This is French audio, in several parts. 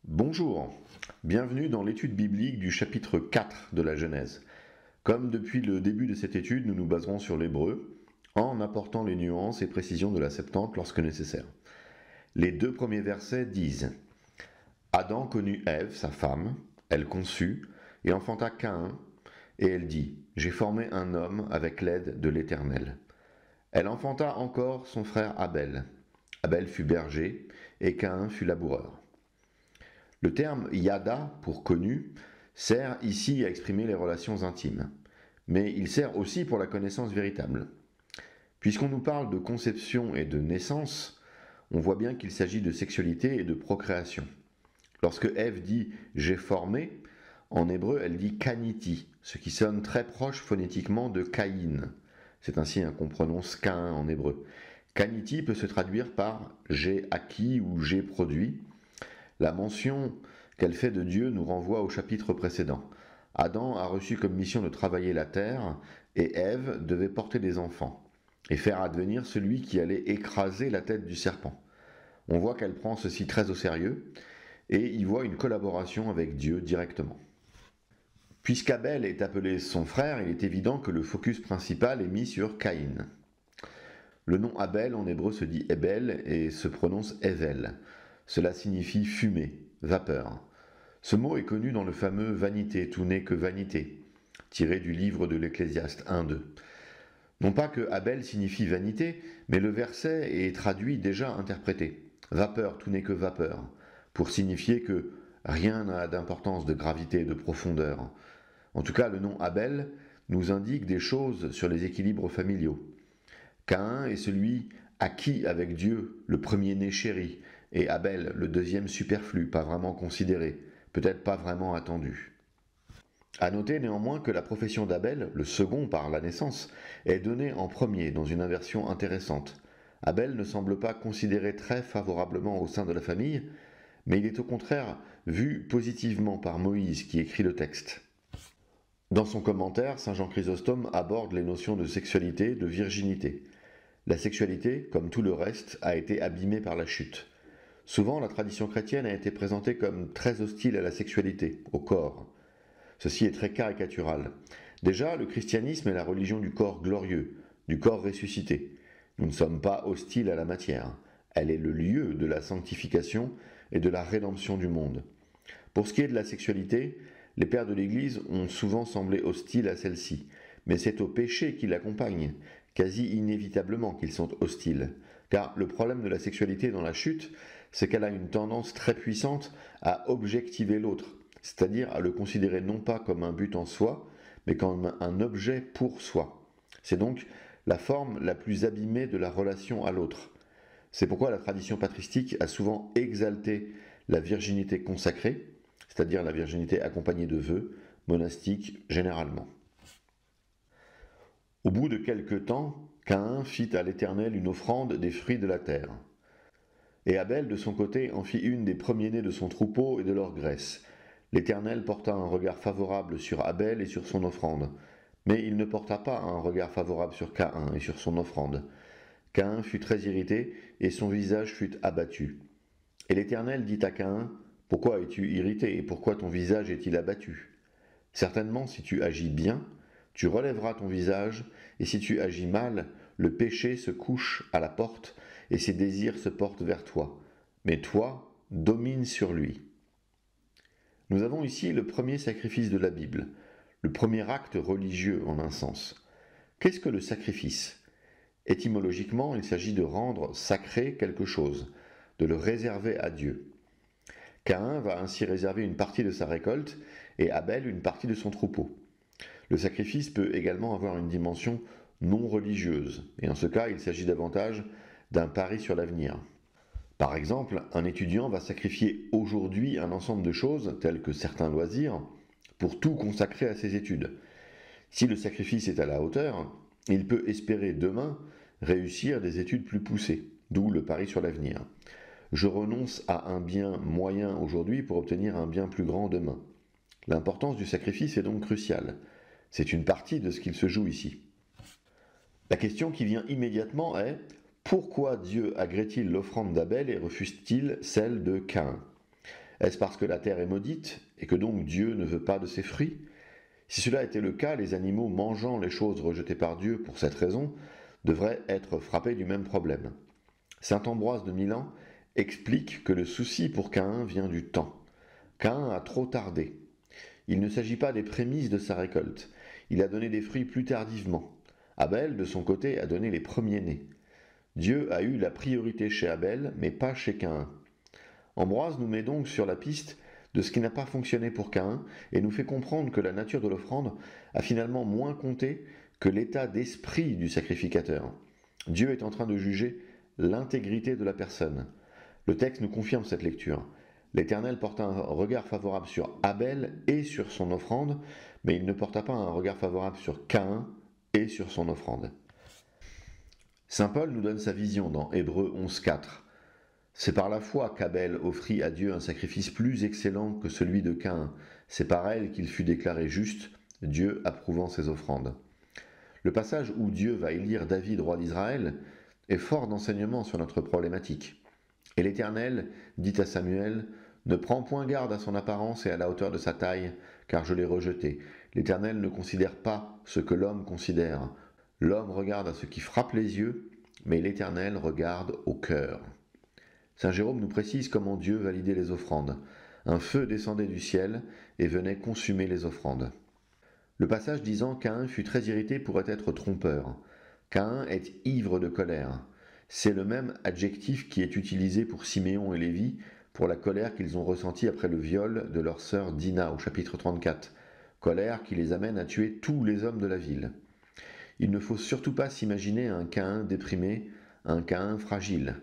Bonjour, bienvenue dans l'étude biblique du chapitre 4 de la Genèse. Comme depuis le début de cette étude, nous nous baserons sur l'hébreu, en apportant les nuances et précisions de la Septante lorsque nécessaire. Les deux premiers versets disent « Adam connut Ève, sa femme, elle conçut, et enfanta Caïn, et elle dit « J'ai formé un homme avec l'aide de l'Éternel. » Elle enfanta encore son frère Abel. Abel fut berger, et Caïn fut laboureur. Le terme yada, pour connu, sert ici à exprimer les relations intimes, mais il sert aussi pour la connaissance véritable. Puisqu'on nous parle de conception et de naissance, on voit bien qu'il s'agit de sexualité et de procréation. Lorsque Ève dit « j'ai formé », en hébreu elle dit « kaniti », ce qui sonne très proche phonétiquement de Caïn. C'est ainsi qu'on prononce Caïn en hébreu. Kaniti peut se traduire par « j'ai acquis » ou « j'ai produit ». La mention qu'elle fait de Dieu nous renvoie au chapitre précédent. Adam a reçu comme mission de travailler la terre, et Ève devait porter des enfants, et faire advenir celui qui allait écraser la tête du serpent. On voit qu'elle prend ceci très au sérieux, et y voit une collaboration avec Dieu directement. Puisqu'Abel est appelé son frère, il est évident que le focus principal est mis sur Caïn. Le nom Abel en hébreu se dit Ebel et se prononce Evel. Cela signifie fumée, vapeur. Ce mot est connu dans le fameux Vanité, tout n'est que vanité, tiré du livre de l'Ecclésiaste 1-2. Non pas que Abel signifie vanité, mais le verset est traduit déjà interprété. Vapeur, tout n'est que vapeur, pour signifier que rien n'a d'importance, de gravité, de profondeur. En tout cas, le nom Abel nous indique des choses sur les équilibres familiaux. Caïn est celui acquis avec Dieu, le premier-né chéri, et Abel, le deuxième superflu, pas vraiment considéré, peut-être pas vraiment attendu. À noter néanmoins que la profession d'Abel, le second par la naissance, est donnée en premier dans une inversion intéressante. Abel ne semble pas considéré très favorablement au sein de la famille, mais il est au contraire vu positivement par Moïse qui écrit le texte. Dans son commentaire, saint Jean Chrysostome aborde les notions de sexualité, de virginité. La sexualité, comme tout le reste, a été abîmée par la chute. Souvent, la tradition chrétienne a été présentée comme très hostile à la sexualité, au corps. Ceci est très caricatural. Déjà, le christianisme est la religion du corps glorieux, du corps ressuscité. Nous ne sommes pas hostiles à la matière. Elle est le lieu de la sanctification et de la rédemption du monde. Pour ce qui est de la sexualité, les pères de l'Église ont souvent semblé hostiles à celle-ci, mais c'est au péché qui l'accompagne, quasi inévitablement qu'ils sont hostiles. Car le problème de la sexualité dans la chute, c'est qu'elle a une tendance très puissante à objectiver l'autre, c'est-à-dire à le considérer non pas comme un but en soi, mais comme un objet pour soi. C'est donc la forme la plus abîmée de la relation à l'autre. C'est pourquoi la tradition patristique a souvent exalté la virginité consacrée, c'est-à-dire la virginité accompagnée de vœux, monastiques généralement. Au bout de quelque temps, Caïn fit à l'Éternel une offrande des fruits de la terre. Et Abel, de son côté, en fit une des premiers-nés de son troupeau et de leur graisse. L'Éternel porta un regard favorable sur Abel et sur son offrande, mais il ne porta pas un regard favorable sur Caïn et sur son offrande. Caïn fut très irrité, et son visage fut abattu. Et l'Éternel dit à Caïn, « Pourquoi es-tu irrité, et pourquoi ton visage est-il abattu? Certainement, si tu agis bien, tu relèveras ton visage, et si tu agis mal, le péché se couche à la porte, et ses désirs se portent vers toi. Mais toi, domine sur lui. » Nous avons ici le premier sacrifice de la Bible, le premier acte religieux en un sens. Qu'est-ce que le sacrifice? Étymologiquement, il s'agit de rendre sacré quelque chose, de le réserver à Dieu. Caïn va ainsi réserver une partie de sa récolte et Abel une partie de son troupeau. Le sacrifice peut également avoir une dimension non religieuse, et en ce cas, il s'agit davantage d'un pari sur l'avenir. Par exemple, un étudiant va sacrifier aujourd'hui un ensemble de choses, telles que certains loisirs, pour tout consacrer à ses études. Si le sacrifice est à la hauteur, il peut espérer demain réussir des études plus poussées, d'où le pari sur l'avenir. Je renonce à un bien moyen aujourd'hui pour obtenir un bien plus grand demain. L'importance du sacrifice est donc cruciale. C'est une partie de ce qu'il se joue ici. La question qui vient immédiatement est pourquoi Dieu agrée-t-il l'offrande d'Abel et refuse-t-il celle de Caïn? Est-ce parce que la terre est maudite et que donc Dieu ne veut pas de ses fruits? Si cela était le cas, les animaux mangeant les choses rejetées par Dieu pour cette raison devraient être frappés du même problème. Saint Ambroise de Milan explique que le souci pour Caïn vient du temps. Caïn a trop tardé. Il ne s'agit pas des prémices de sa récolte. Il a donné des fruits plus tardivement. Abel, de son côté, a donné les premiers-nés. Dieu a eu la priorité chez Abel, mais pas chez Caïn. Ambroise nous met donc sur la piste de ce qui n'a pas fonctionné pour Caïn et nous fait comprendre que la nature de l'offrande a finalement moins compté que l'état d'esprit du sacrificateur. Dieu est en train de juger l'intégrité de la personne. Le texte nous confirme cette lecture. L'Éternel porta un regard favorable sur Abel et sur son offrande, mais il ne porta pas un regard favorable sur Caïn et sur son offrande. Saint Paul nous donne sa vision dans Hébreux 11,4. C'est par la foi qu'Abel offrit à Dieu un sacrifice plus excellent que celui de Caïn. C'est par elle qu'il fut déclaré juste, Dieu approuvant ses offrandes. Le passage où Dieu va élire David roi d'Israël est fort d'enseignement sur notre problématique. Et l'Éternel dit à Samuel, « Ne prends point garde à son apparence et à la hauteur de sa taille, car je l'ai rejeté. L'Éternel ne considère pas ce que l'homme considère. L'homme regarde à ce qui frappe les yeux, mais l'Éternel regarde au cœur. » Saint Jérôme nous précise comment Dieu validait les offrandes. Un feu descendait du ciel et venait consumer les offrandes. Le passage disant Caïn fut très irrité pourrait être trompeur. Caïn est ivre de colère. C'est le même adjectif qui est utilisé pour Siméon et Lévi pour la colère qu'ils ont ressentie après le viol de leur sœur Dina au chapitre 34. Colère qui les amène à tuer tous les hommes de la ville. Il ne faut surtout pas s'imaginer un Caïn déprimé, un Caïn fragile.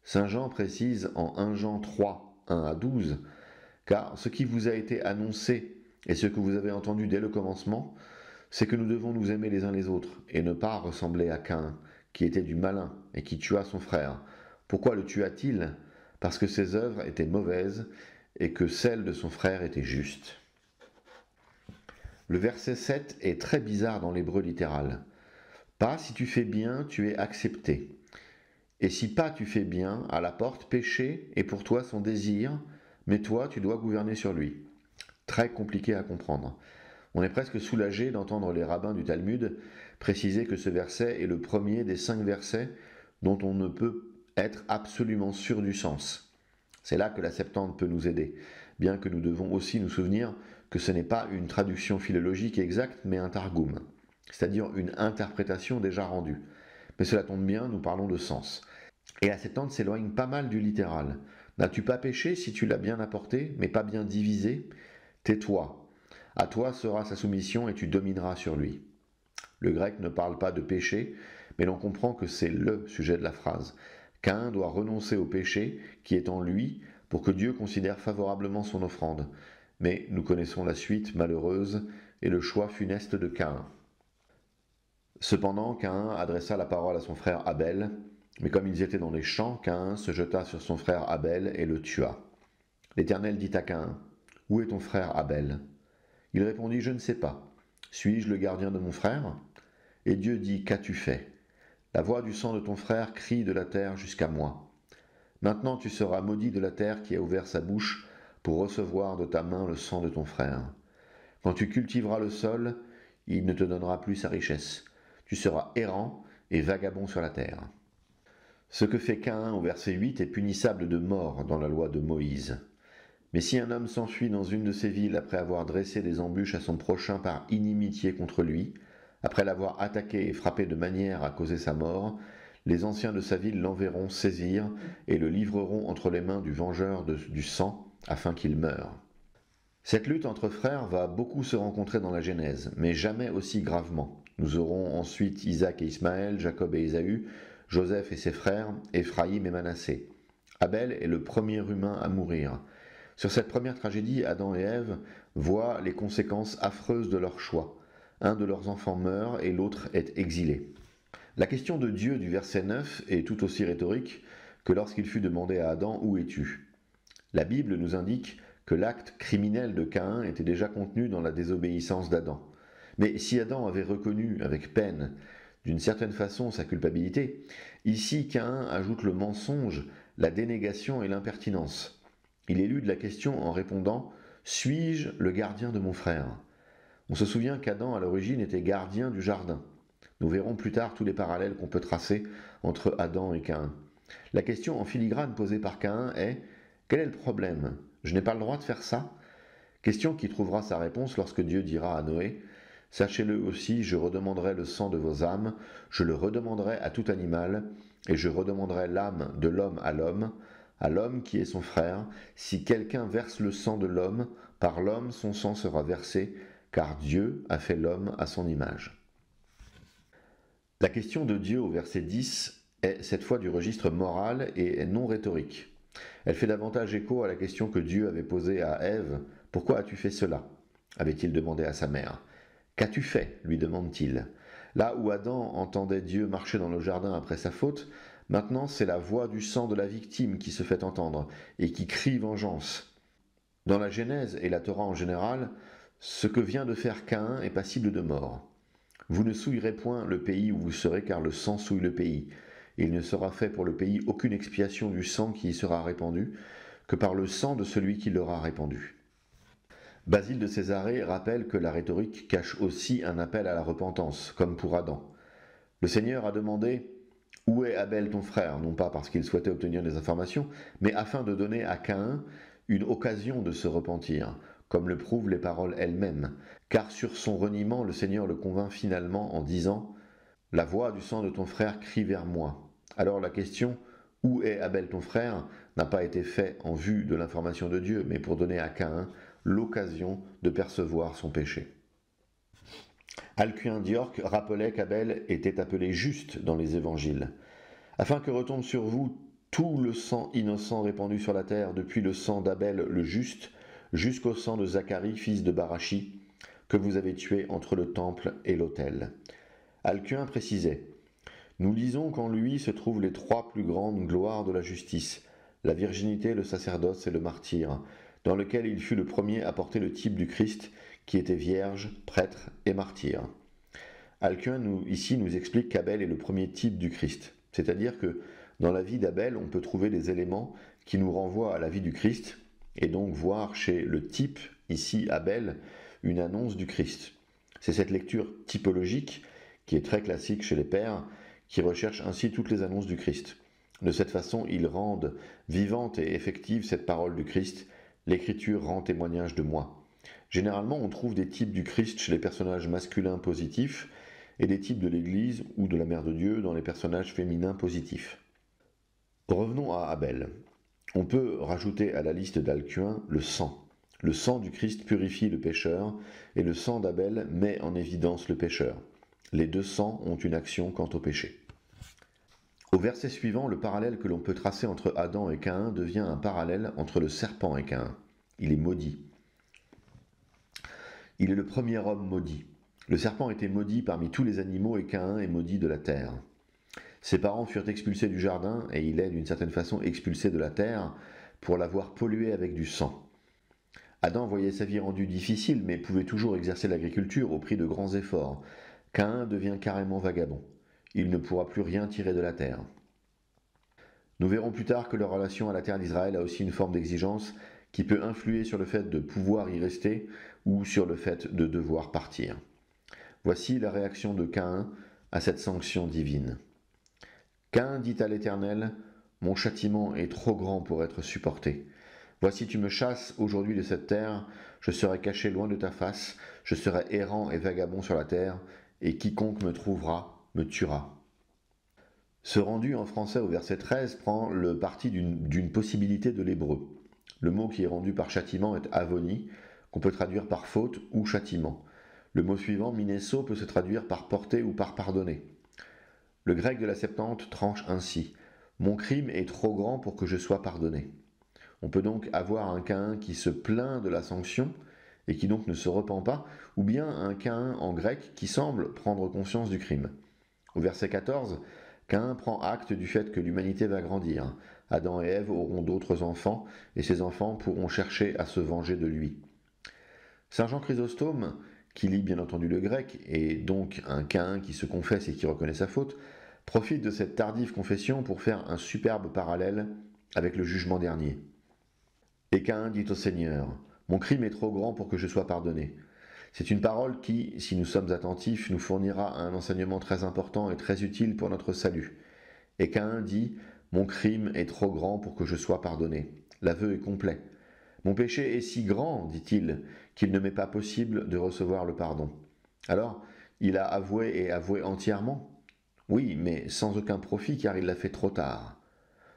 Saint Jean précise en 1 Jean 3, 1 à 12, « Car ce qui vous a été annoncé et ce que vous avez entendu dès le commencement, c'est que nous devons nous aimer les uns les autres et ne pas ressembler à Caïn, qui était du malin et qui tua son frère. Pourquoi le tua-t-il? Parce que ses œuvres étaient mauvaises et que celles de son frère étaient justes. » Le verset 7 est très bizarre dans l'hébreu littéral. « Pas si tu fais bien, tu es accepté. Et si pas tu fais bien, à la porte, péché est pour toi son désir, mais toi tu dois gouverner sur lui. » Très compliqué à comprendre. On est presque soulagé d'entendre les rabbins du Talmud préciser que ce verset est le premier des 5 versets dont on ne peut être absolument sûr du sens. C'est là que la Septante peut nous aider, bien que nous devons aussi nous souvenir que ce n'est pas une traduction philologique exacte, mais un targum, c'est-à-dire une interprétation déjà rendue. Mais cela tombe bien, nous parlons de sens. Et la Septante s'éloigne pas mal du littéral. N'as-tu pas péché si tu l'as bien apporté, mais pas bien divisé? Tais-toi. À toi sera sa soumission et tu domineras sur lui. Le grec ne parle pas de péché, mais l'on comprend que c'est le sujet de la phrase. Caïn doit renoncer au péché qui est en lui pour que Dieu considère favorablement son offrande. Mais nous connaissons la suite malheureuse et le choix funeste de Caïn. Cependant, Caïn adressa la parole à son frère Abel, mais comme ils étaient dans les champs, Caïn se jeta sur son frère Abel et le tua. L'Éternel dit à Caïn, « Où est ton frère Abel ?» Il répondit, « Je ne sais pas. Suis-je le gardien de mon frère ?» Et Dieu dit, « Qu'as-tu fait ? La voix du sang de ton frère crie de la terre jusqu'à moi. Maintenant tu seras maudit de la terre qui a ouvert sa bouche pour recevoir de ta main le sang de ton frère. Quand tu cultiveras le sol, il ne te donnera plus sa richesse. Tu seras errant et vagabond sur la terre. » Ce que fait Caïn au verset 8 est punissable de mort dans la loi de Moïse. Mais si un homme s'enfuit dans une de ces villes après avoir dressé des embûches à son prochain par inimitié contre lui, après l'avoir attaqué et frappé de manière à causer sa mort, les anciens de sa ville l'enverront saisir et le livreront entre les mains du vengeur du sang afin qu'il meure. Cette lutte entre frères va beaucoup se rencontrer dans la Genèse, mais jamais aussi gravement. Nous aurons ensuite Isaac et Ismaël, Jacob et Ésaü, Joseph et ses frères, Éphraïm et Manassé. Abel est le premier humain à mourir. Sur cette première tragédie, Adam et Ève voient les conséquences affreuses de leur choix. Un de leurs enfants meurt et l'autre est exilé. La question de Dieu du verset 9 est tout aussi rhétorique que lorsqu'il fut demandé à Adam « Où es-tu » La Bible nous indique que l'acte criminel de Caïn était déjà contenu dans la désobéissance d'Adam. Mais si Adam avait reconnu avec peine, d'une certaine façon, sa culpabilité, ici Caïn ajoute le mensonge, la dénégation et l'impertinence. Il élude la question en répondant « Suis-je le gardien de mon frère ?» On se souvient qu'Adam à l'origine était gardien du jardin. Nous verrons plus tard tous les parallèles qu'on peut tracer entre Adam et Caïn. La question en filigrane posée par Caïn est « Quel est le problème? Je n'ai pas le droit de faire ça ?» Question qui trouvera sa réponse lorsque Dieu dira à Noé « Sachez-le aussi, je redemanderai le sang de vos âmes, je le redemanderai à tout animal, et je redemanderai l'âme de l'homme à l'homme qui est son frère. Si quelqu'un verse le sang de l'homme, par l'homme son sang sera versé, car Dieu a fait l'homme à son image. » La question de Dieu au verset 10 est cette fois du registre moral et non rhétorique. Elle fait davantage écho à la question que Dieu avait posée à Ève « Pourquoi as-tu fait cela ?» avait-il demandé à sa mère. « Qu'as-tu fait ?» lui demande-t-il. Là où Adam entendait Dieu marcher dans le jardin après sa faute, maintenant c'est la voix du sang de la victime qui se fait entendre et qui crie vengeance. Dans la Genèse et la Torah en général, ce que vient de faire Caïn est passible de mort. Vous ne souillerez point le pays où vous serez, car le sang souille le pays. Et il ne sera fait pour le pays aucune expiation du sang qui y sera répandu, que par le sang de celui qui l'aura répandu. Basile de Césarée rappelle que la rhétorique cache aussi un appel à la repentance, comme pour Adam. Le Seigneur a demandé « Où est Abel ton frère ?» non pas parce qu'il souhaitait obtenir des informations, mais afin de donner à Caïn une occasion de se repentir, comme le prouvent les paroles elles-mêmes, car sur son reniement, le Seigneur le convainc finalement en disant « La voix du sang de ton frère crie vers moi ». Alors la question « Où est Abel ton frère ?» n'a pas été faite en vue de l'information de Dieu, mais pour donner à Caïn l'occasion de percevoir son péché. Alcuin d'York rappelait qu'Abel était appelé juste dans les évangiles. Afin que retombe sur vous tout le sang innocent répandu sur la terre, depuis le sang d'Abel le juste, jusqu'au sang de Zacharie, fils de Barachi, que vous avez tué entre le temple et l'autel. Alcuin précisait « Nous lisons qu'en lui se trouvent les trois plus grandes gloires de la justice, la virginité, le sacerdoce et le martyre, dans lequel il fut le premier à porter le type du Christ, qui était vierge, prêtre et martyr. » Alcuin nous explique qu'Abel est le premier type du Christ, c'est-à-dire que dans la vie d'Abel, on peut trouver des éléments qui nous renvoient à la vie du Christ, et donc voir chez le type, ici Abel, une annonce du Christ. C'est cette lecture typologique, qui est très classique chez les pères, qui recherchent ainsi toutes les annonces du Christ. De cette façon, ils rendent vivante et effective cette parole du Christ. L'Écriture rend témoignage de moi. Généralement, on trouve des types du Christ chez les personnages masculins positifs et des types de l'Église ou de la Mère de Dieu dans les personnages féminins positifs. Revenons à Abel. On peut rajouter à la liste d'Alcuin le sang. Le sang du Christ purifie le pécheur et le sang d'Abel met en évidence le pécheur. Les deux sangs ont une action quant au péché. Au verset suivant, le parallèle que l'on peut tracer entre Adam et Caïn devient un parallèle entre le serpent et Caïn. Il est maudit. Il est le premier homme maudit. Le serpent était maudit parmi tous les animaux et Caïn est maudit de la terre. Ses parents furent expulsés du jardin et il est d'une certaine façon expulsé de la terre pour l'avoir pollué avec du sang. Adam voyait sa vie rendue difficile mais pouvait toujours exercer l'agriculture au prix de grands efforts. Caïn devient carrément vagabond. Il ne pourra plus rien tirer de la terre. Nous verrons plus tard que leur relation à la terre d'Israël a aussi une forme d'exigence qui peut influer sur le fait de pouvoir y rester ou sur le fait de devoir partir. Voici la réaction de Caïn à cette sanction divine. Caïn dit à l'Éternel, « Mon châtiment est trop grand pour être supporté. Voici tu me chasses aujourd'hui de cette terre, je serai caché loin de ta face, je serai errant et vagabond sur la terre, et quiconque me trouvera me tuera. » Ce rendu en français au verset 13 prend le parti d'une possibilité de l'hébreu. Le mot qui est rendu par châtiment est avoni, qu'on peut traduire par faute ou châtiment. Le mot suivant, minesso, peut se traduire par porter ou par pardonner. Le grec de la Septante tranche ainsi. Mon crime est trop grand pour que je sois pardonné. On peut donc avoir un Caïn qui se plaint de la sanction et qui donc ne se repent pas, ou bien un Caïn en grec qui semble prendre conscience du crime. Au verset 14, Caïn prend acte du fait que l'humanité va grandir. Adam et Ève auront d'autres enfants, et ces enfants pourront chercher à se venger de lui. Saint Jean Chrysostome, qui lit bien entendu le grec, et donc un Caïn qui se confesse et qui reconnaît sa faute, profite de cette tardive confession pour faire un superbe parallèle avec le jugement dernier. Et Caïn dit au Seigneur, « Mon crime est trop grand pour que je sois pardonné. » C'est une parole qui, si nous sommes attentifs, nous fournira un enseignement très important et très utile pour notre salut. Et Caïn dit, « Mon crime est trop grand pour que je sois pardonné. » L'aveu est complet. « Mon péché est si grand, dit-il, qu'il ne m'est pas possible de recevoir le pardon. » Alors, il a avoué et avoué entièrement? Oui, mais sans aucun profit car il l'a fait trop tard.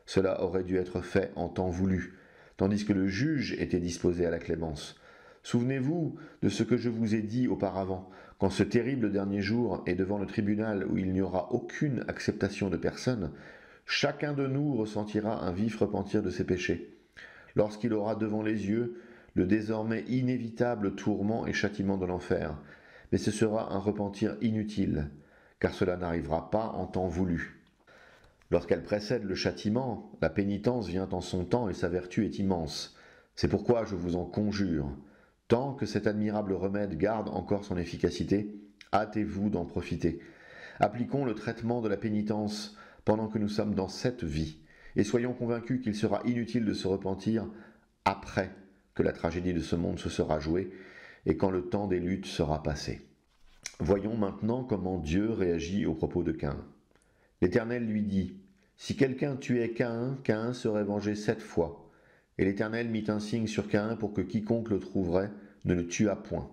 Cela aurait dû être fait en temps voulu, tandis que le juge était disposé à la clémence. Souvenez-vous de ce que je vous ai dit auparavant, quand ce terrible dernier jour est devant le tribunal où il n'y aura aucune acceptation de personne, chacun de nous ressentira un vif repentir de ses péchés. Lorsqu'il aura devant les yeux le désormais inévitable tourment et châtiment de l'enfer, mais ce sera un repentir inutile, car cela n'arrivera pas en temps voulu. Lorsqu'elle précède le châtiment, la pénitence vient en son temps et sa vertu est immense. C'est pourquoi je vous en conjure, tant que cet admirable remède garde encore son efficacité, hâtez-vous d'en profiter. Appliquons le traitement de la pénitence pendant que nous sommes dans cette vie, et soyons convaincus qu'il sera inutile de se repentir après que la tragédie de ce monde se sera jouée et quand le temps des luttes sera passé. Voyons maintenant comment Dieu réagit au propos de Caïn. L'Éternel lui dit, « Si quelqu'un tuait Caïn, Caïn serait vengé 7 fois. » Et l'Éternel mit un signe sur Caïn pour que quiconque le trouverait ne le tuât point.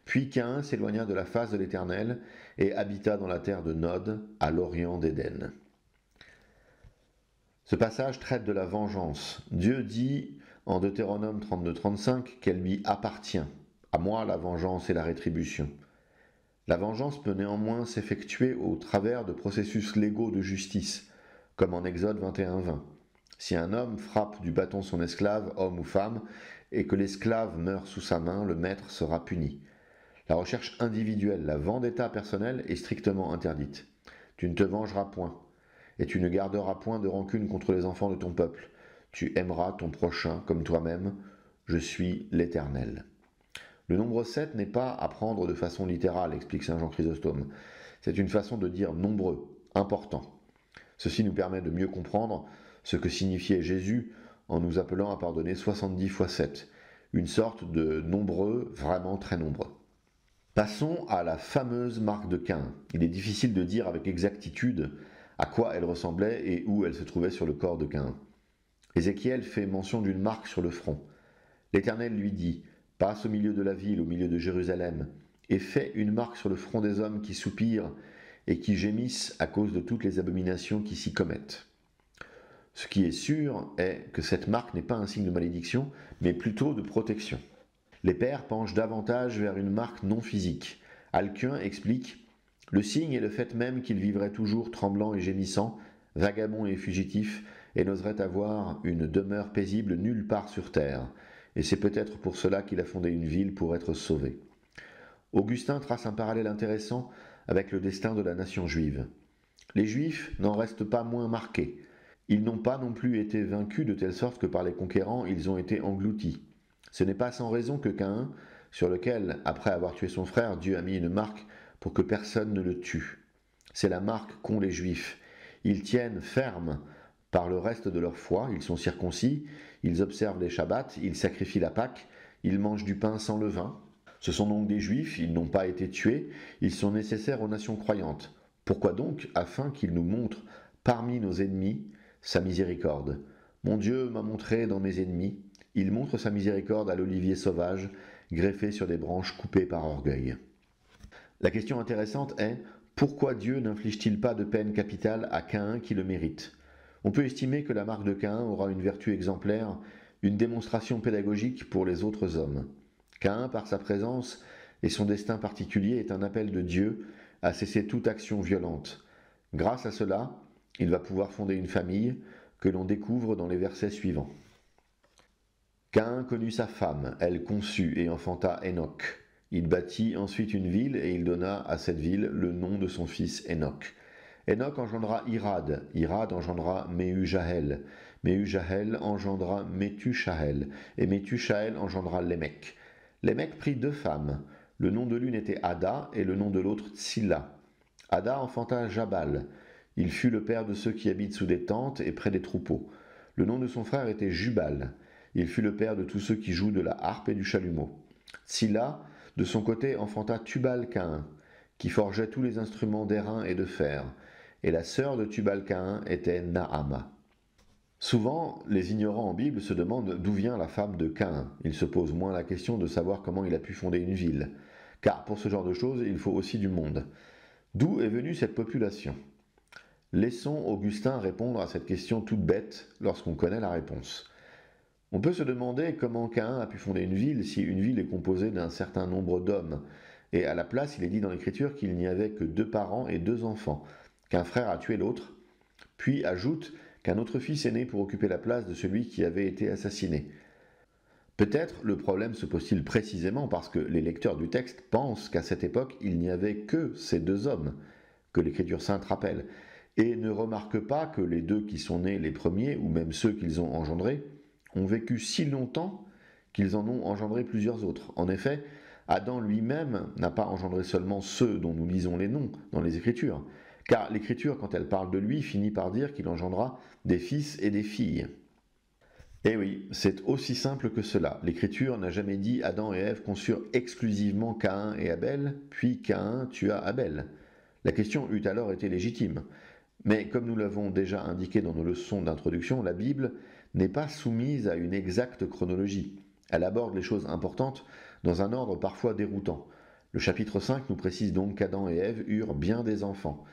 Puis Caïn s'éloigna de la face de l'Éternel et habita dans la terre de Nod, à l'orient d'Éden. Ce passage traite de la vengeance. Dieu dit en Deutéronome 32-35 qu'elle lui appartient. À moi la vengeance et la rétribution. La vengeance peut néanmoins s'effectuer au travers de processus légaux de justice, comme en Exode 21-20. Si un homme frappe du bâton son esclave, homme ou femme, et que l'esclave meurt sous sa main, le maître sera puni. La recherche individuelle, la vendetta personnelle est strictement interdite. Tu ne te vengeras point. Et tu ne garderas point de rancune contre les enfants de ton peuple. Tu aimeras ton prochain comme toi-même. Je suis l'Éternel. Le nombre 7 n'est pas à prendre de façon littérale, explique saint Jean Chrysostome. C'est une façon de dire nombreux, important. Ceci nous permet de mieux comprendre ce que signifiait Jésus en nous appelant à pardonner 70 fois 7, une sorte de nombreux, vraiment très nombreux. Passons à la fameuse marque de Caïn. Il est difficile de dire avec exactitude à quoi elle ressemblait et où elle se trouvait sur le corps de Caïn. Ézéchiel fait mention d'une marque sur le front. L'Éternel lui dit, « Passe au milieu de la ville, au milieu de Jérusalem, et fais une marque sur le front des hommes qui soupirent et qui gémissent à cause de toutes les abominations qui s'y commettent. » Ce qui est sûr est que cette marque n'est pas un signe de malédiction, mais plutôt de protection. Les pères penchent davantage vers une marque non physique. Alcuin explique « Le signe est le fait même qu'il vivrait toujours tremblant et gémissant, vagabond et fugitif, et n'oserait avoir une demeure paisible nulle part sur terre. Et c'est peut-être pour cela qu'il a fondé une ville pour être sauvé. » Augustin trace un parallèle intéressant avec le destin de la nation juive. Les Juifs n'en restent pas moins marqués. Ils n'ont pas non plus été vaincus de telle sorte que par les conquérants ils ont été engloutis. Ce n'est pas sans raison que Caïn, sur lequel, après avoir tué son frère, Dieu a mis une marque pour que personne ne le tue. C'est la marque qu'ont les Juifs. Ils tiennent ferme par le reste de leur foi, ils sont circoncis, ils observent les Shabbats, ils sacrifient la Pâque, ils mangent du pain sans levain. Ce sont donc des Juifs, ils n'ont pas été tués, ils sont nécessaires aux nations croyantes. Pourquoi donc? Afin qu'ils nous montrent parmi nos ennemis sa miséricorde. Mon Dieu m'a montré dans mes ennemis, il montre sa miséricorde à l'olivier sauvage, greffé sur des branches coupées par orgueil. La question intéressante est, pourquoi Dieu n'inflige-t-il pas de peine capitale à Caïn qui le mérite? On peut estimer que la marque de Caïn aura une vertu exemplaire, une démonstration pédagogique pour les autres hommes. Caïn, par sa présence et son destin particulier, est un appel de Dieu à cesser toute action violente. Grâce à cela, il va pouvoir fonder une famille que l'on découvre dans les versets suivants. Caïn connut sa femme, elle conçut et enfanta Hénoc. Il bâtit ensuite une ville et il donna à cette ville le nom de son fils Hénoc. Hénoc engendra Irad, Irad engendra Méhu-Jahel, Méhu-Jahel engendra Méthushahel, et Méthushahel engendra Lémec. Lémec prit 2 femmes, le nom de l'une était Ada et le nom de l'autre Tsilla. Ada enfanta Jabal, il fut le père de ceux qui habitent sous des tentes et près des troupeaux. Le nom de son frère était Jubal. Il fut le père de tous ceux qui jouent de la harpe et du chalumeau. Tsilla, de son côté, enfanta Tubal-Caïn, qui forgeait tous les instruments d'airain et de fer, et la sœur de Tubal-Caïn était Naama. Souvent, les ignorants en Bible se demandent d'où vient la femme de Caïn. Ils se posent moins la question de savoir comment il a pu fonder une ville. Car pour ce genre de choses, il faut aussi du monde. D'où est venue cette population? Laissons Augustin répondre à cette question toute bête lorsqu'on connaît la réponse. On peut se demander comment Caïn a pu fonder une ville si une ville est composée d'un certain nombre d'hommes. Et à la place, il est dit dans l'Écriture qu'il n'y avait que 2 parents et 2 enfants, qu'un frère a tué l'autre, puis ajoute qu'un autre fils est né pour occuper la place de celui qui avait été assassiné. Peut-être le problème se pose-t-il précisément parce que les lecteurs du texte pensent qu'à cette époque il n'y avait que ces 2 hommes, que l'Écriture sainte rappelle, et ne remarquent pas que les 2 qui sont nés les premiers, ou même ceux qu'ils ont engendrés, ont vécu si longtemps qu'ils en ont engendré plusieurs autres. En effet, Adam lui-même n'a pas engendré seulement ceux dont nous lisons les noms dans les Écritures, car l'Écriture, quand elle parle de lui, finit par dire qu'il engendra des fils et des filles. Eh oui, c'est aussi simple que cela. L'Écriture n'a jamais dit Adam et Ève conçurent exclusivement Caïn et Abel, puis Caïn tua Abel. La question eût alors été légitime. Mais comme nous l'avons déjà indiqué dans nos leçons d'introduction, la Bible n'est pas soumise à une exacte chronologie. Elle aborde les choses importantes dans un ordre parfois déroutant. Le chapitre 5 nous précise donc qu'Adam et Ève eurent bien des enfants.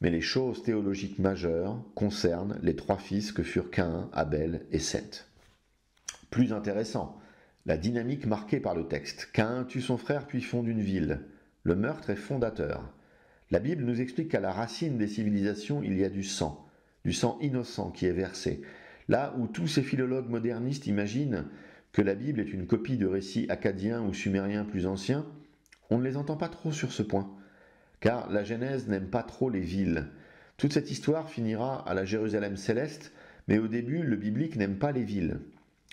Mais les choses théologiques majeures concernent les 3 fils que furent Caïn, Abel et Seth. Plus intéressant, la dynamique marquée par le texte. Caïn tue son frère puis fonde une ville. Le meurtre est fondateur. La Bible nous explique qu'à la racine des civilisations, il y a du sang innocent qui est versé. Là où tous ces philologues modernistes imaginent que la Bible est une copie de récits acadiens ou sumériens plus anciens, on ne les entend pas trop sur ce point, car la Genèse n'aime pas trop les villes. Toute cette histoire finira à la Jérusalem céleste, mais au début, le biblique n'aime pas les villes.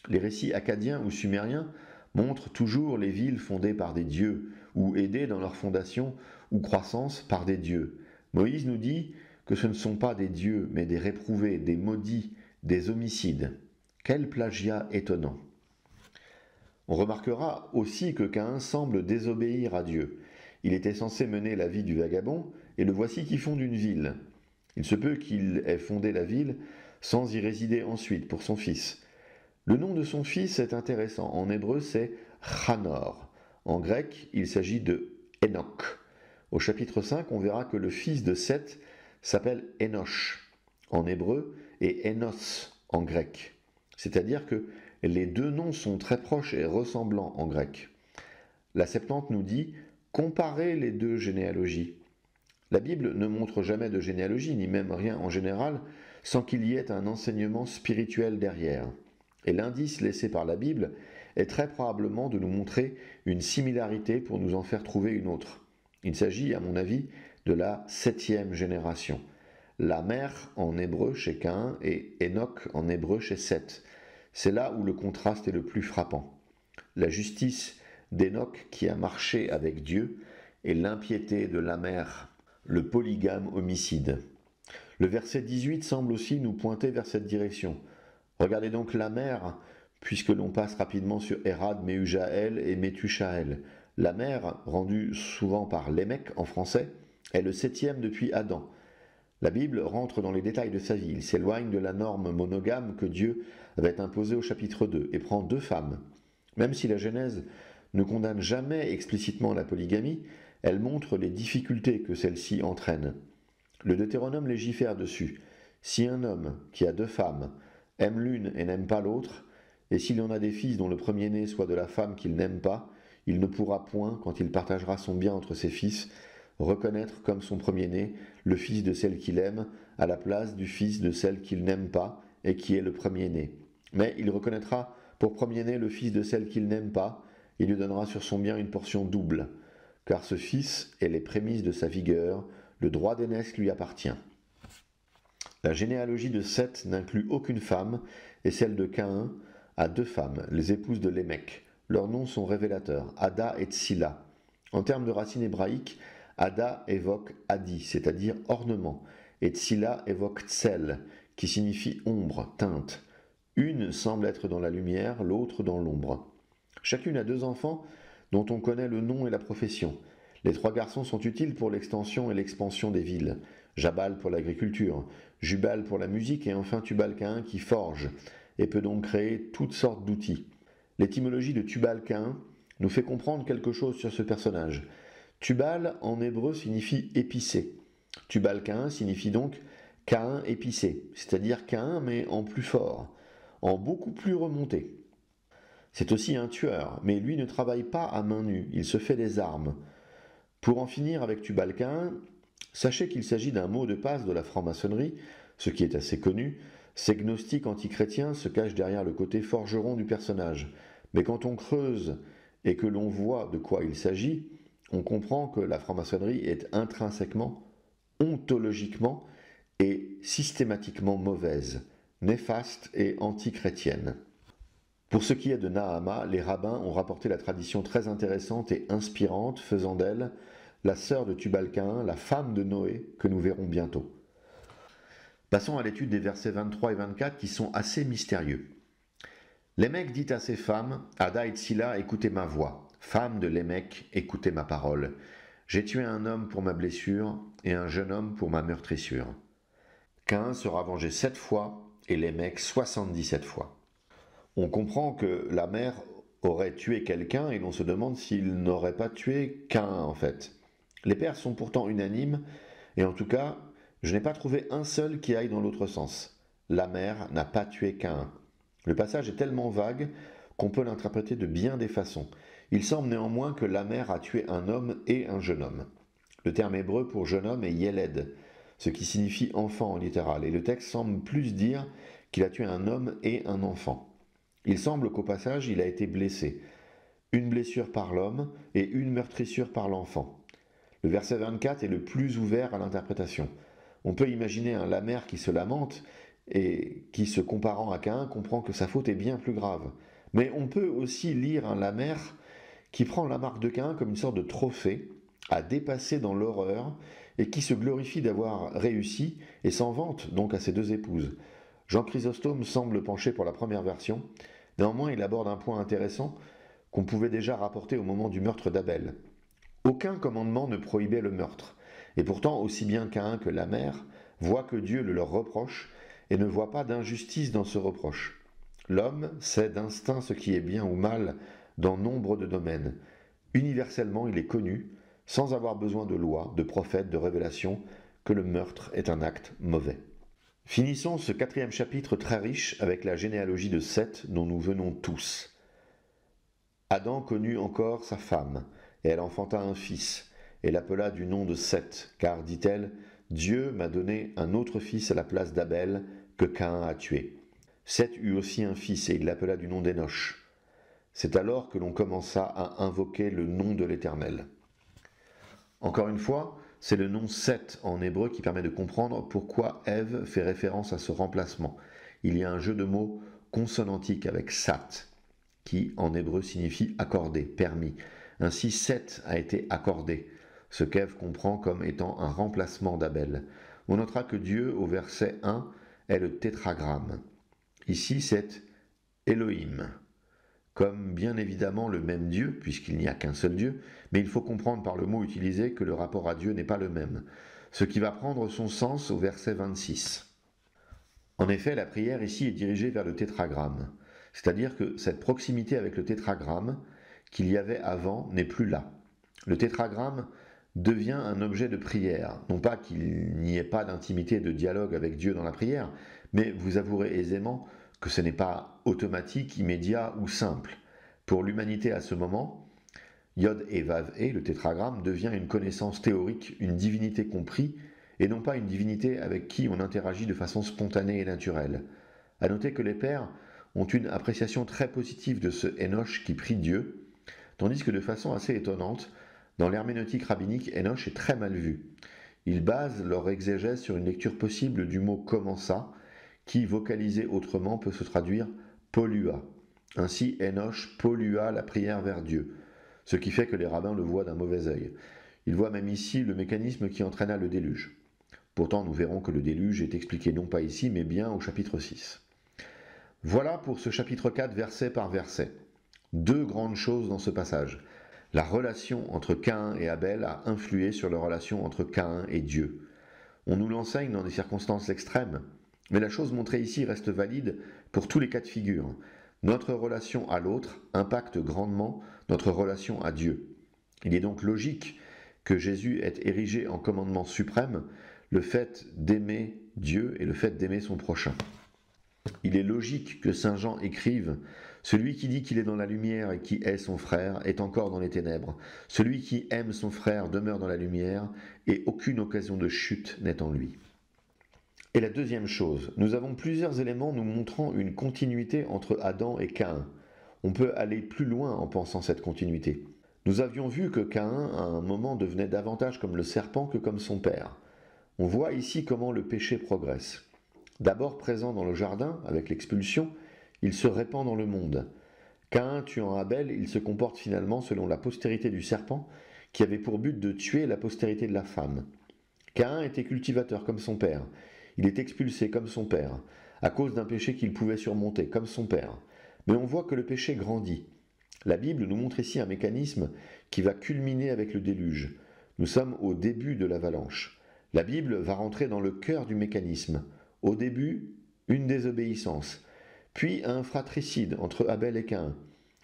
Les récits acadiens ou sumériens montrent toujours les villes fondées par des dieux, ou aidées dans leur fondation ou croissance par des dieux. Moïse nous dit que ce ne sont pas des dieux, mais des réprouvés, des maudits, des homicides. Quel plagiat étonnant! On remarquera aussi que Caïn semble désobéir à Dieu. Il était censé mener la vie du vagabond, et le voici qui fonde une ville. Il se peut qu'il ait fondé la ville sans y résider ensuite pour son fils. Le nom de son fils est intéressant. En hébreu, c'est Chanor. En grec, il s'agit de Enoch. Au chapitre 5, on verra que le fils de Seth s'appelle Enoch en hébreu et Enos en grec. C'est-à-dire que les 2 noms sont très proches et ressemblants en grec. La Septante nous dit « Comparez les 2 généalogies ». La Bible ne montre jamais de généalogie, ni même rien en général, sans qu'il y ait un enseignement spirituel derrière. Et l'indice laissé par la Bible est très probablement de nous montrer une similarité pour nous en faire trouver une autre. Il s'agit, à mon avis, de la 7e génération. La mère en hébreu chez Caïn et Enoch en hébreu chez Seth. C'est là où le contraste est le plus frappant. La justice d'Enoch qui a marché avec Dieu et l'impiété de la mère, le polygame homicide. Le verset 18 semble aussi nous pointer vers cette direction. Regardez donc la mère, puisque l'on passe rapidement sur Érad, Méhujaël et Méthuchaël. La mère, rendue souvent par Lémec en français, est le 7e depuis Adam. La Bible rentre dans les détails de sa vie. Il s'éloigne de la norme monogame que Dieu avait imposée au chapitre 2 et prend 2 femmes. Même si la Genèse ne condamne jamais explicitement la polygamie, elle montre les difficultés que celle-ci entraîne. Le Deutéronome légifère dessus. Si un homme qui a 2 femmes aime l'une et n'aime pas l'autre, et s'il en a des fils dont le premier-né soit de la femme qu'il n'aime pas, il ne pourra point, quand il partagera son bien entre ses fils, reconnaître comme son premier-né le fils de celle qu'il aime à la place du fils de celle qu'il n'aime pas et qui est le premier-né. Mais il reconnaîtra pour premier-né le fils de celle qu'il n'aime pas et lui donnera sur son bien une portion double, car ce fils est les prémices de sa vigueur, le droit d'aînesse lui appartient. La généalogie de Seth n'inclut aucune femme et celle de Caïn a 2 femmes, les épouses de Lémec. Leurs noms sont révélateurs, Ada et Tsilla. En termes de racines hébraïques, Ada évoque Adi, c'est-à-dire ornement, et Tsilla évoque Tsel, qui signifie ombre, teinte. Une semble être dans la lumière, l'autre dans l'ombre. Chacune a 2 enfants dont on connaît le nom et la profession. Les 3 garçons sont utiles pour l'extension et l'expansion des villes. Jabal pour l'agriculture, Jubal pour la musique et enfin Tubal-Caïn qui forge et peut donc créer toutes sortes d'outils. L'étymologie de Tubal-Caïn nous fait comprendre quelque chose sur ce personnage. Tubal en hébreu signifie épicé. Tubal-Caïn signifie donc Caïn épicé, c'est-à-dire Caïn mais en plus fort, en beaucoup plus remonté. C'est aussi un tueur, mais lui ne travaille pas à main nue, il se fait des armes. Pour en finir avec Tubal-Caïn, sachez qu'il s'agit d'un mot de passe de la franc-maçonnerie, ce qui est assez connu. Ces gnostiques antichrétiens se cachent derrière le côté forgeron du personnage. Mais quand on creuse et que l'on voit de quoi il s'agit, on comprend que la franc-maçonnerie est intrinsèquement, ontologiquement et systématiquement mauvaise, néfaste et antichrétienne. Pour ce qui est de Nahama, les rabbins ont rapporté la tradition très intéressante et inspirante faisant d'elle la sœur de Tubal-Caïn, la femme de Noé, que nous verrons bientôt. Passons à l'étude des versets 23 et 24 qui sont assez mystérieux. Lémec dit à ses femmes, Ada et Tsila, écoutez ma voix. Femmes de Lémec, écoutez ma parole. J'ai tué un homme pour ma blessure et un jeune homme pour ma meurtrissure. Caïn sera vengé 7 fois et Lémec 77 fois. On comprend que la mère aurait tué quelqu'un et l'on se demande s'il n'aurait pas tué Caïn en fait. Les pères sont pourtant unanimes et en tout cas, je n'ai pas trouvé un seul qui aille dans l'autre sens. La mère n'a pas tué Caïn. Le passage est tellement vague qu'on peut l'interpréter de bien des façons. Il semble néanmoins que la mère a tué un homme et un jeune homme. Le terme hébreu pour jeune homme est yeled, ce qui signifie enfant en littéral, et le texte semble plus dire qu'il a tué un homme et un enfant. Il semble qu'au passage, il a été blessé. Une blessure par l'homme et une meurtrissure par l'enfant. Le verset 24 est le plus ouvert à l'interprétation. On peut imaginer un Lamer qui se lamente et qui, se comparant à Caïn, comprend que sa faute est bien plus grave. Mais on peut aussi lire un Lamer qui prend la marque de Caïn comme une sorte de trophée à dépasser dans l'horreur et qui se glorifie d'avoir réussi et s'en vante donc à ses 2 épouses. Jean Chrysostome semble pencher pour la première version. Néanmoins, il aborde un point intéressant qu'on pouvait déjà rapporter au moment du meurtre d'Abel. Aucun commandement ne prohibait le meurtre, et pourtant aussi bien Caïn que la mère voient que Dieu le leur reproche et ne voit pas d'injustice dans ce reproche. L'homme sait d'instinct ce qui est bien ou mal dans nombre de domaines. Universellement, il est connu, sans avoir besoin de loi, de prophète, de révélation, que le meurtre est un acte mauvais. Finissons ce 4e chapitre très riche avec la généalogie de Seth dont nous venons tous. Adam connut encore sa femme, et elle enfanta un fils, et l'appela du nom de Seth, car, dit-elle, Dieu m'a donné un autre fils à la place d'Abel que Caïn a tué. Seth eut aussi un fils, et il l'appela du nom d'Énoch. C'est alors que l'on commença à invoquer le nom de l'Éternel. Encore une fois, c'est le nom Seth en hébreu qui permet de comprendre pourquoi Ève fait référence à ce remplacement. Il y a un jeu de mots consonantique avec Sat, qui en hébreu signifie accordé, permis. Ainsi Seth a été accordé, ce qu'Ève comprend comme étant un remplacement d'Abel. On notera que Dieu, au verset 1, est le tétragramme. Ici, c'est Elohim, comme bien évidemment le même Dieu, puisqu'il n'y a qu'un seul Dieu, mais il faut comprendre par le mot utilisé que le rapport à Dieu n'est pas le même, ce qui va prendre son sens au verset 26. En effet, la prière ici est dirigée vers le tétragramme, c'est-à-dire que cette proximité avec le tétragramme qu'il y avait avant n'est plus là. Le tétragramme devient un objet de prière, non pas qu'il n'y ait pas d'intimité et de dialogue avec Dieu dans la prière, mais vous avouerez aisément que ce n'est pas automatique, immédiat ou simple. Pour l'humanité à ce moment, Yod et Vav et, le tétragramme, devient une connaissance théorique, une divinité comprise, et non pas une divinité avec qui on interagit de façon spontanée et naturelle. À noter que les pères ont une appréciation très positive de ce Enoch qui prie Dieu, tandis que de façon assez étonnante, dans l'herméneutique rabbinique, Enoch est très mal vu. Ils basent leur exégèse sur une lecture possible du mot commença, qui, vocalisé autrement, peut se traduire pollua. Ainsi, Enoch pollua la prière vers Dieu, ce qui fait que les rabbins le voient d'un mauvais œil. Ils voient même ici le mécanisme qui entraîna le déluge. Pourtant, nous verrons que le déluge est expliqué non pas ici, mais bien au chapitre 6. Voilà pour ce chapitre 4, verset par verset. Deux grandes choses dans ce passage. La relation entre Caïn et Abel a influé sur la relation entre Caïn et Dieu. On nous l'enseigne dans des circonstances extrêmes, mais la chose montrée ici reste valide pour tous les cas de figure. Notre relation à l'autre impacte grandement notre relation à Dieu. Il est donc logique que Jésus ait érigé en commandement suprême le fait d'aimer Dieu et le fait d'aimer son prochain. Il est logique que Saint Jean écrive « Celui qui dit qu'il est dans la lumière et qui hait son frère est encore dans les ténèbres. Celui qui aime son frère demeure dans la lumière et aucune occasion de chute n'est en lui. » Et la deuxième chose, nous avons plusieurs éléments nous montrant une continuité entre Adam et Caïn. On peut aller plus loin en pensant cette continuité. Nous avions vu que Caïn, à un moment, devenait davantage comme le serpent que comme son père. On voit ici comment le péché progresse. D'abord présent dans le jardin, avec l'expulsion, il se répand dans le monde. Caïn tuant Abel, il se comporte finalement selon la postérité du serpent, qui avait pour but de tuer la postérité de la femme. Caïn était cultivateur comme son père. Il est expulsé comme son père, à cause d'un péché qu'il pouvait surmonter, comme son père. Mais on voit que le péché grandit. La Bible nous montre ici un mécanisme qui va culminer avec le déluge. Nous sommes au début de l'avalanche. La Bible va rentrer dans le cœur du mécanisme. Au début, une désobéissance, puis un fratricide entre Abel et Caïn.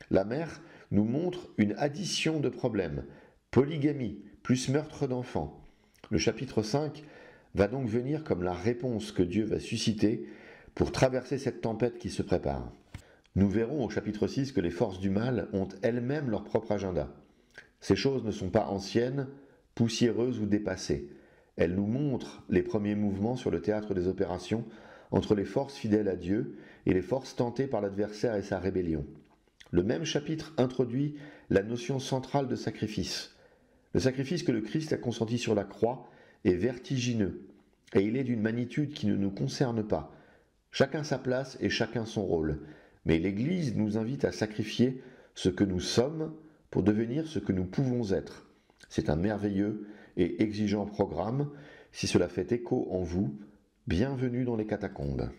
La mère nous montre une addition de problèmes, polygamie, plus meurtre d'enfants. Le chapitre 5 va donc venir comme la réponse que Dieu va susciter pour traverser cette tempête qui se prépare. Nous verrons au chapitre 6 que les forces du mal ont elles-mêmes leur propre agenda. Ces choses ne sont pas anciennes, poussiéreuses ou dépassées. Elles nous montrent les premiers mouvements sur le théâtre des opérations entre les forces fidèles à Dieu et les forces tentées par l'adversaire et sa rébellion. Le même chapitre introduit la notion centrale de sacrifice. Le sacrifice que le Christ a consenti sur la croix est vertigineux, et il est d'une magnitude qui ne nous concerne pas. Chacun sa place et chacun son rôle, mais l'Église nous invite à sacrifier ce que nous sommes pour devenir ce que nous pouvons être. C'est un merveilleux et exigeant programme. Si cela fait écho en vous, bienvenue dans les catacombes.